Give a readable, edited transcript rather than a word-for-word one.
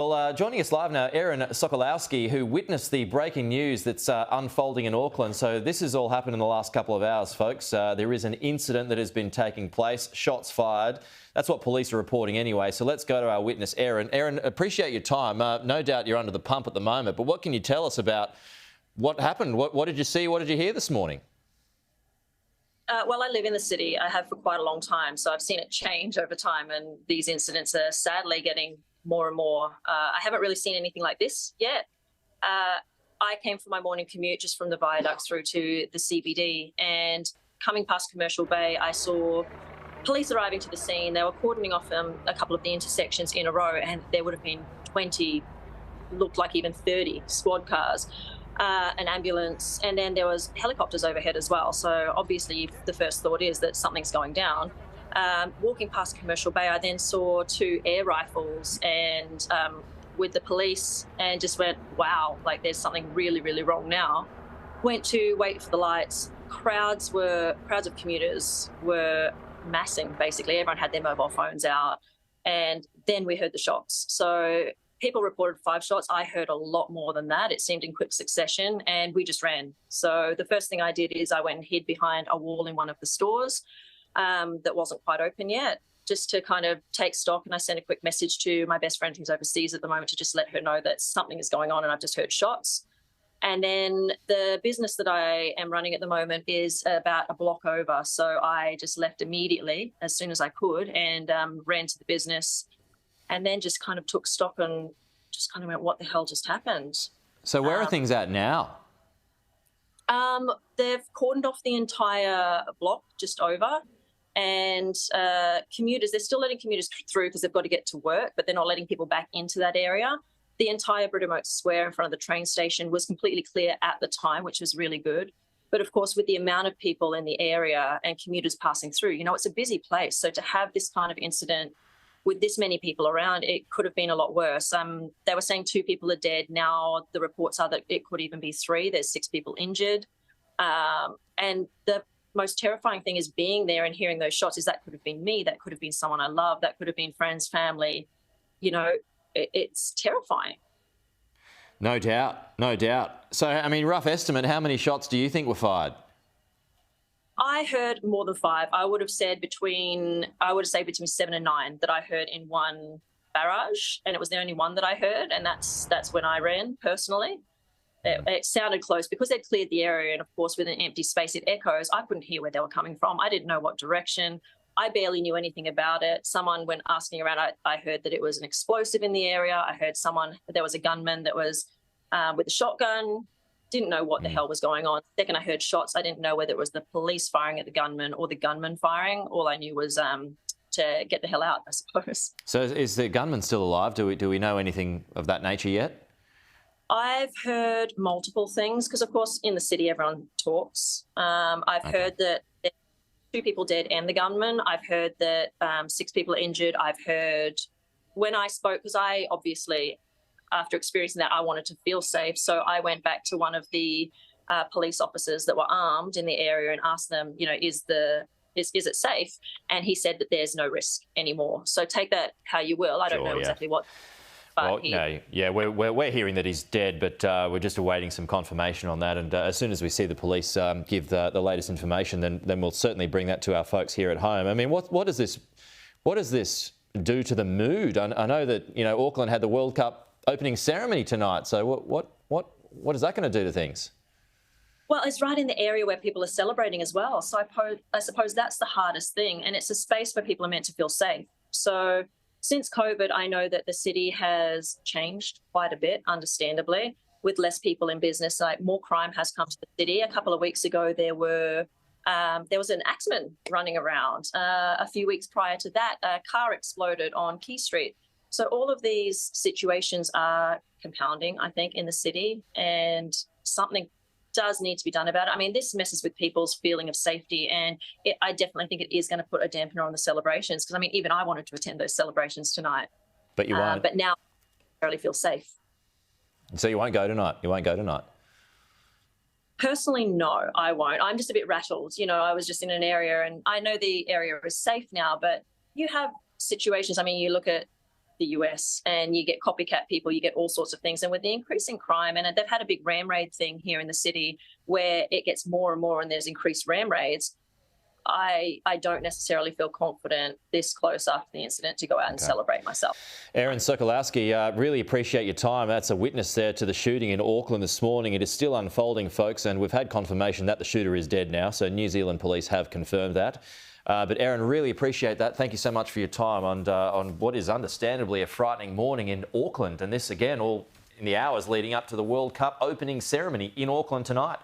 Well, joining us live now, Erin Sokolowsky, who witnessed the breaking news that's unfolding in Auckland. So this has all happened in the last couple of hours, folks. There is an incident that has been taking place, shots fired. That's what police are reporting anyway. So let's go to our witness, Erin. Erin, appreciate your time. No doubt you're under the pump at the moment, but what can you tell us about what happened? What did you see? What did you hear this morning? Well, I live in the city. I have for quite a long time, so I've seen it change over time, and these incidents are sadly getting more and more. I haven't really seen anything like this yet. I came for my morning commute just from the viaducts through to the CBD, and coming past Commercial Bay, I saw police arriving to the scene. They were cordoning off a couple of the intersections in a row, and there would have been 20, looked like even 30 squad cars. An ambulance, and then there was helicopters overhead as well. So obviously the first thought is that something's going down. Walking past Commercial Bay, I then saw 2 air rifles and with the police, and just went, wow, like there's something really, really wrong now. Went to wait for the lights. Crowds of commuters were massing, basically. Everyone had their mobile phones out. And then we heard the shots. So people reported 5 shots. I heard a lot more than that. It seemed in quick succession, and we just ran. So the first thing I did is I went and hid behind a wall in one of the stores that wasn't quite open yet, just to kind of take stock. And I sent a quick message to my best friend who's overseas at the moment to just let her know that something is going on and I've just heard shots. And then the business that I am running at the moment is about a block over. So I just left immediately as soon as I could and ran to the business, and then just kind of took stock and just kind of went, what the hell just happened? So where are things at now? They've cordoned off the entire block just over, and commuters, they're still letting commuters through because they've got to get to work, but they're not letting people back into that area. The entire Britomart Square in front of the train station was completely clear at the time, which was really good. But of course, with the amount of people in the area and commuters passing through, it's a busy place. So to have this kind of incident with this many people around, it could have been a lot worse. They were saying 2 people are dead. Now the reports are that it could even be 3. There's 6 people injured. And the most terrifying thing is being there and hearing those shots is that could have been me. That could have been someone I love. That could have been friends, family. It's terrifying. No doubt, no doubt. So, I mean, rough estimate, how many shots do you think were fired? I heard more than 5. I would say between 7 and 9 that I heard in one barrage, and it was the only one that I heard, and that's when I ran personally. It sounded close because they'd cleared the area, and of course with an empty space it echoes. I couldn't hear where they were coming from. I didn't know what direction. I barely knew anything about it. Someone, when asking around, I heard that it was an explosive in the area. I heard there was a gunman that was with a shotgun. Didn't know what the hell was going on. Second I heard shots, I didn't know whether it was the police firing at the gunman or the gunman firing. All I knew was to get the hell out, I suppose. So is the gunman still alive? Do we know anything of that nature yet? I've heard multiple things because, of course, in the city everyone talks. I've heard that there's 2 people dead and the gunman. I've heard that 6 people are injured. I've heard when I spoke, because I obviously, after experiencing that, I wanted to feel safe. So I went back to one of the police officers that were armed in the area and asked them, is it safe? And he said that there's no risk anymore. So take that how you will. I don't know exactly what. Well, we're hearing that he's dead, but we're just awaiting some confirmation on that. And as soon as we see the police give the latest information, then we'll certainly bring that to our folks here at home. I mean, what does this do to the mood? I know that Auckland had the World Cup opening ceremony tonight. So what is that going to do to things? Well, it's right in the area where people are celebrating as well. So I suppose that's the hardest thing, and it's a space where people are meant to feel safe. So since COVID, I know that the city has changed quite a bit, understandably, with less people in business. Like more crime has come to the city. A couple of weeks ago, there was an axeman running around. A few weeks prior to that, a car exploded on Key Street. So all of these situations are compounding, I think, in the city, and something does need to be done about it. I mean, this messes with people's feeling of safety, and I definitely think it is going to put a dampener on the celebrations, because, I mean, even I wanted to attend those celebrations tonight. But you won't. But now I really feel safe. So you won't go tonight? You won't go tonight? Personally, no, I won't. I'm just a bit rattled. I was just in an area, and I know the area is safe now, but you have situations. I mean, you look at the US, and you get copycat people, you get all sorts of things. And with the increase in crime, and they've had a big ram raid thing here in the city where it gets more and more and there's increased ram raids, I don't necessarily feel confident this close after the incident to go out and celebrate myself. Erin Sokolowsky, really appreciate your time. That's a witness there to the shooting in Auckland this morning. It is still unfolding, folks, and we've had confirmation that the shooter is dead now. So New Zealand police have confirmed that. But Erin, really appreciate that. Thank you so much for your time on what is understandably a frightening morning in Auckland. And this, again, all in the hours leading up to the World Cup opening ceremony in Auckland tonight.